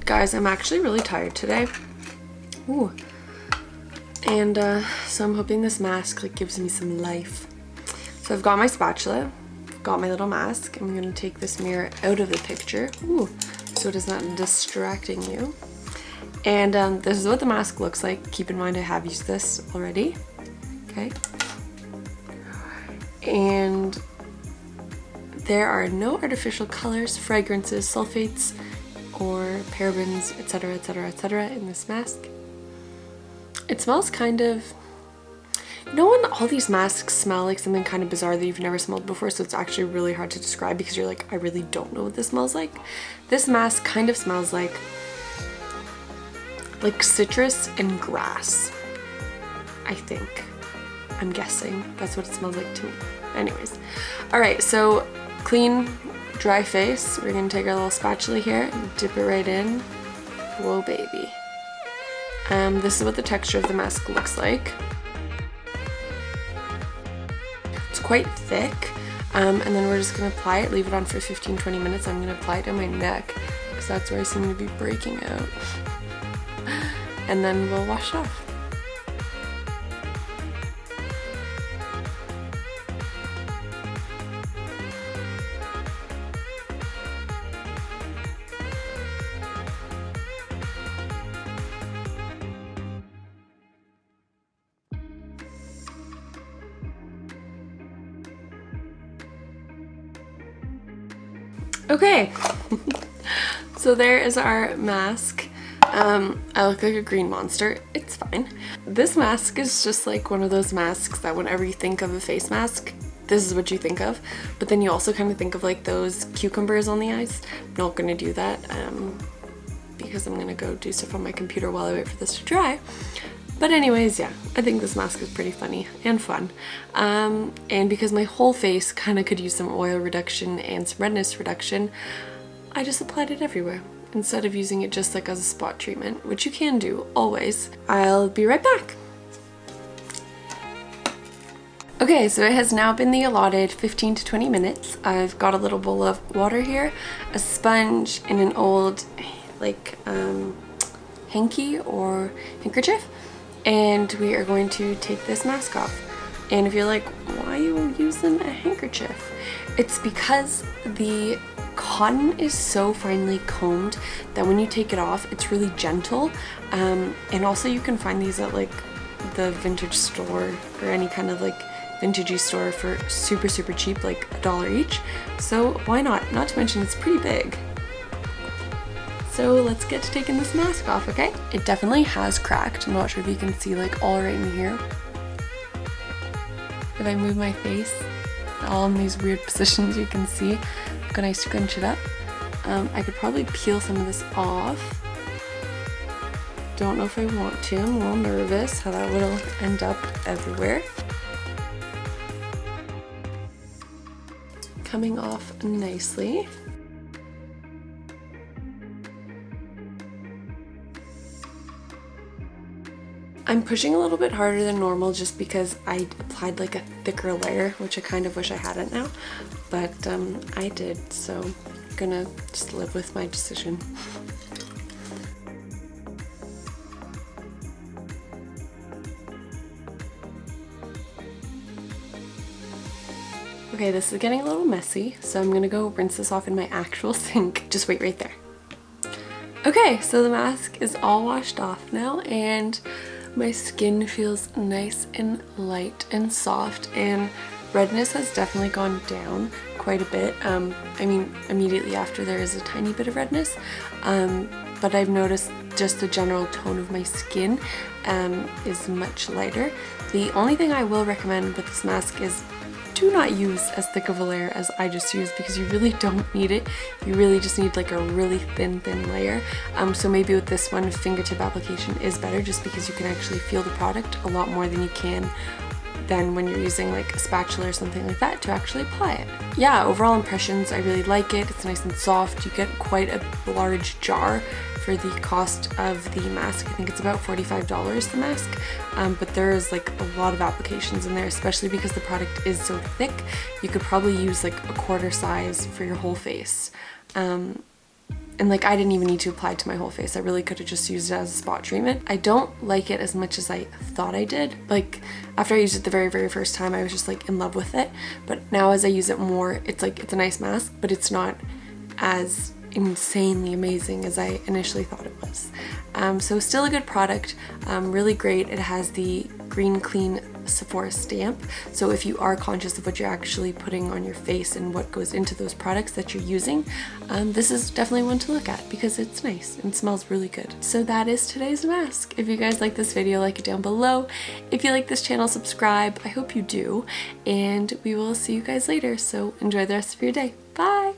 Guys, I'm actually really tired today. Ooh. And so I'm hoping this mask like gives me some life. So I've got my spatula, got my little mask. I'm gonna take this mirror out of the picture, ooh, so it is not distracting you. And this is what the mask looks like. Keep in mind I have used this already. Okay. And there are no artificial colors, fragrances, sulfates, or parabens, etc., etc., etc. in this mask. It smells kind of, you know when all these masks smell like something kind of bizarre that you've never smelled before, so it's actually really hard to describe because you're like, I really don't know what this smells like? This mask kind of smells like citrus and grass, I think. I'm guessing that's what it smells like to me. Anyways, alright, so clean, dry face. We're gonna take our little spatula here and dip it right in. Whoa, baby. This is what the texture of the mask looks like. It's quite thick, and then we're just gonna apply it, leave it on for 15-20 minutes. I'm gonna apply it to my neck because that's where I seem to be breaking out. And then we'll wash it off. Okay, so there is our mask. I look like a green monster. It's fine. This mask is just like one of those masks that whenever you think of a face mask, this is what you think of. But then you also kind of think of like those cucumbers on the eyes. I'm not gonna do that because I'm gonna go do stuff on my computer while I wait for this to dry. But anyways, yeah, I think this mask is pretty funny and fun. And because my whole face kind of could use some oil reduction and some redness reduction, I just applied it everywhere instead of using it just like as a spot treatment, which you can do always. I'll be right back. Okay, so it has now been the allotted 15 to 20 minutes. I've got a little bowl of water here, a sponge, and an old like hanky or handkerchief. And we are going to take this mask off. And if you're like, why are you using a handkerchief? It's because the cotton is so finely combed that when you take it off, it's really gentle. And also you can find these at like the vintage store or any kind of like vintagey store for super, super cheap, like $1 each. So why not? Not to mention it's pretty big. So let's get to taking this mask off, okay? It definitely has cracked. I'm not sure if you can see like all right in here. If I move my face, all in these weird positions you can see. Can I scrunch it up? I could probably peel some of this off. Don't know if I want to. I'm a little nervous how that will end up everywhere. Coming off nicely. I'm pushing a little bit harder than normal just because I applied like a thicker layer, which I kind of wish I hadn't now, but I did, so I'm gonna just live with my decision. Okay, this is getting a little messy, so I'm gonna go rinse this off in my actual sink. Just wait right there. Okay, so the mask is all washed off now, and my skin feels nice and light and soft, and redness has definitely gone down quite a bit. I mean, immediately after there is a tiny bit of redness, but I've noticed just the general tone of my skin is much lighter. The only thing I will recommend with this mask is do not use as thick of a layer as I just used because you really don't need it. You really just need like a really thin layer. So maybe with this one, fingertip application is better just because you can actually feel the product a lot more than you can than when you're using like a spatula or something like that to actually apply it. Yeah, overall impressions, I really like it. It's nice and soft. You get quite a large jar for the cost of the mask. I think it's about $45 the mask, but there is like a lot of applications in there, especially because the product is so thick. You could probably use like a quarter size for your whole face. And like I didn't even need to apply it to my whole face. I really could have just used it as a spot treatment. I don't like it as much as I thought I did. Like after I used it the very first time, I was just like in love with it. But now as I use it more, it's like, it's a nice mask, but it's not as insanely amazing as I initially thought it was. So still a good product, really great. It has the Green Clean Sephora stamp, so if you are conscious of what you're actually putting on your face and what goes into those products that you're using, this is definitely one to look at because it's nice and smells really good. So that is today's mask. If you guys like this video, like it down below. If you like this channel, subscribe. I hope you do, and we will see you guys later, so enjoy the rest of your day. Bye!